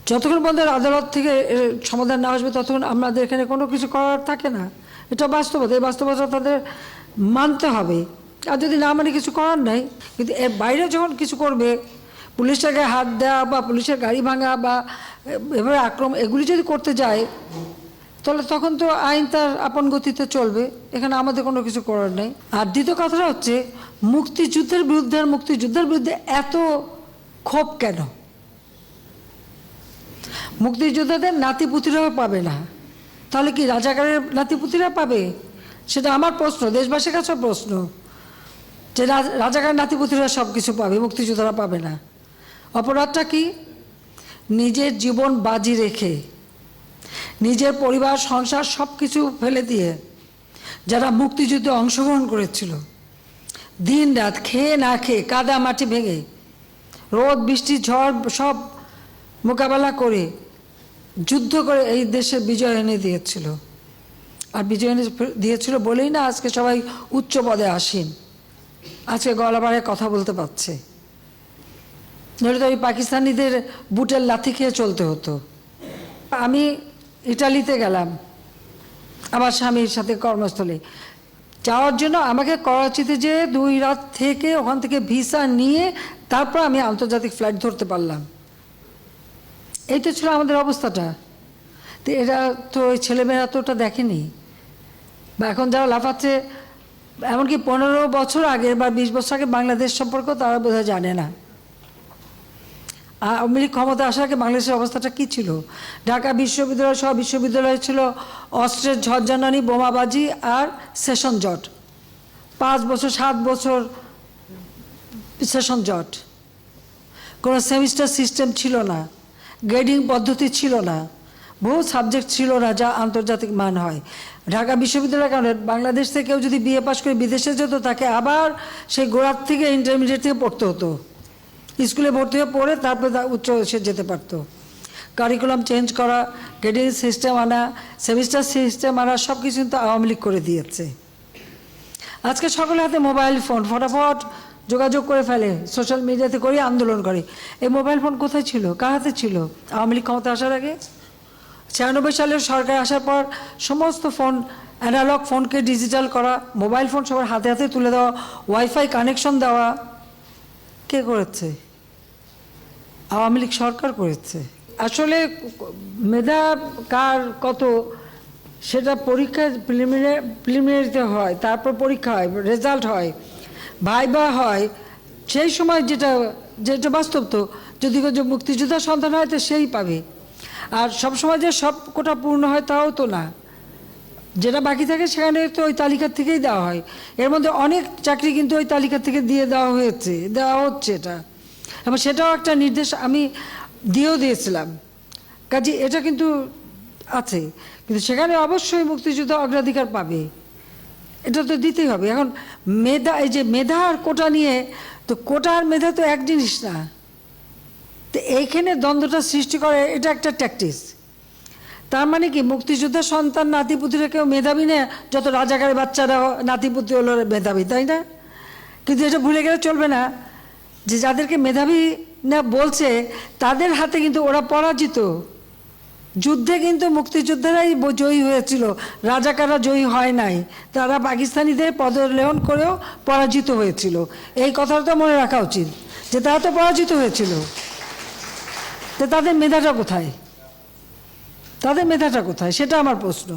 যতক্ষণ পর্যন্ত আদালত থেকে সমাধান না আসবে ততক্ষণ আমাদের এখানে কোনো কিছু করার থাকে না। এটা বাস্তবতা, এই বাস্তবতা তাদের মানতে হবে। আর যদি না মানে কিছু করার নাই। কিন্তু এর বাইরে যখন কিছু করবে, পুলিশের গায়ে হাত দেওয়া বা পুলিশের গাড়ি ভাঙা বা এভাবে আক্রমণ, এগুলি যদি করতে যায় তাহলে তখন তো আইন তার আপন গতিতে চলবে, এখানে আমাদের কোনো কিছু করার নেই। আর দ্বিতীয় কথাটা হচ্ছে মুক্তিযুদ্ধের বিরুদ্ধে আর মুক্তিযুদ্ধের বিরুদ্ধে এত ক্ষোভ কেন? মুক্তিযোদ্ধাদের নাতিপুতিরাও পাবে না, তাহলে কি রাজাকারের নাতিপুতিরা পাবে? সেটা আমার প্রশ্ন, দেশবাসীর কাছেও প্রশ্ন, যে রাজাকারের নাতিপুতিরা সব কিছু পাবে, মুক্তিযোদ্ধারা পাবে না। অপরাধটা কি? নিজের জীবন বাজি রেখে, নিজের পরিবার সংসার সব কিছু ফেলে দিয়ে যারা মুক্তিযুদ্ধে অংশগ্রহণ করেছিল, দিন রাত খেয়ে না খেয়ে, কাদা মাটি ভেঙে, রোদ বৃষ্টি ঝড় সব মোকাবেলা করে যুদ্ধ করে এই দেশের বিজয় এনে দিয়েছিল। আর বিজয় এনে দিয়েছিল বলেই না আজকে সবাই উচ্চ পদে আসীন, আজকে গলা বাড়ায় কথা বলতে পারছে। নইলে তো ওই পাকিস্তানিদের বুটের লাথি খেয়ে চলতে হতো। আমি ইটালিতে গেলাম আমার স্বামীর সাথে কর্মস্থলে যাওয়ার জন্য। আমাকে করাচিতে যে 2 রাত থেকে ওখান থেকে ভিসা নিয়ে তারপর আমি আন্তর্জাতিক ফ্লাইট ধরতে পারলাম। এই তো ছিল আমাদের অবস্থাটা। তো এরা তো ওই ছেলেমেয়েরা তো ওটা দেখেনি, বা এখন যারা লাফাচ্ছে, এমনকি 15 বছর আগে বা 20 বছর আগে বাংলাদেশ সম্পর্কেও তারা বোধহয় জানে না। আওয়ামী লীগ ক্ষমতা আসার আগে বাংলাদেশের অবস্থাটা কী ছিল? ঢাকা বিশ্ববিদ্যালয় সহ বিশ্ববিদ্যালয় ছিল অস্ত্রের ঝড়জানানি, বোমাবাজি আর সেশন জট। 5 বছর 7 বছর সেশন জট। কোনো সেমিস্টার সিস্টেম ছিল না, গ্রেডিং পদ্ধতি ছিল না, বহু সাবজেক্ট ছিল না যা আন্তর্জাতিক মান হয়। ঢাকা বিশ্ববিদ্যালয়ের কারণে বাংলাদেশ থেকে কেউ যদি বিএ পাশ করে বিদেশে যেত তাকে আবার সেই গোড়ার থেকে ইন্টারমিডিয়েট থেকে পড়তে হতো, স্কুলে ভর্তি হয়ে পড়ে তারপরে উচ্চ সে যেতে পারতো। কারিকুলাম চেঞ্জ করা, গ্রেডিং সিস্টেম আনা, সেমিস্টার সিস্টেম আনা, সব কিছু কিন্তু আওয়ামী লীগ করে দিয়েছে। আজকে সকলের হাতে মোবাইল ফোন, ফটাফট যোগাযোগ করে ফেলে, সোশ্যাল মিডিয়াতে করে আন্দোলন করে। এই মোবাইল ফোন কোথায় ছিল? কার হাতে ছিল আওয়ামী লীগ ক্ষমতা আসার আগে? 96 সালের সরকার আসার পর সমস্ত ফোন, অ্যানালগ ফোনকে ডিজিটাল করা, মোবাইল ফোন সবার হাতে হাতে তুলে দেওয়া, ওয়াইফাই কানেকশন দেওয়া, কে করেছে? আওয়ামী লীগ সরকার করেছে। আসলে মেধা কার কত সেটা পরীক্ষা প্রিলিমিনারিতে হয়, তারপর পরীক্ষা হয়, রেজাল্ট হয়, ভাইবা হয়। সেই সময় যেটা বাস্তব, তো যদি মুক্তিযোদ্ধার সন্তান হয় তো সেই পাবে। আর সবসময় যে সব কোটা পূর্ণ হয় তাও তো না, যেটা বাকি থাকে সেখানে তো ওই তালিকার থেকেই দেওয়া হয়। এর মধ্যে অনেক চাকরি কিন্তু ওই তালিকা থেকে দেওয়া হচ্ছে এটা, এবং সেটাও একটা নির্দেশ আমি দিয়েছিলাম। কাজে এটা কিন্তু আছে, কিন্তু সেখানে অবশ্যই মুক্তিযুদ্ধ অগ্রাধিকার পাবে, এটা তো দিতেই হবে। এখন মেধা, এই যে মেধা আর কোটা নিয়ে, তো কোটা আর মেধা তো এক জিনিস না। তো এইখানে দ্বন্দ্বটা সৃষ্টি করে, এটা একটা ট্যাকটিস। তার মানে কি মুক্তিযোদ্ধার সন্তান নাতিপুতিরা কেউ মেধাবী না, যত রাজাকারের বাচ্চারা নাতিপুতি হলো মেধাবী, তাই না? কিন্তু এটা ভুলে গেলে চলবে না যে যাদেরকে মেধাবী না বলছে তাদের হাতে কিন্তু ওরা পরাজিত। যুদ্ধে কিন্তু মুক্তিযোদ্ধারাই জয়ী হয়েছিল, রাজাকাররা জয়ী হয় নাই। তারা পাকিস্তানিদের পদলেহন করেও পরাজিত হয়েছিল। এই কথাটা তো মনে রাখা উচিত যে তারা তো পরাজিত হয়েছিল। তো তাদের মেধাটা কোথায়? সেটা আমার প্রশ্ন।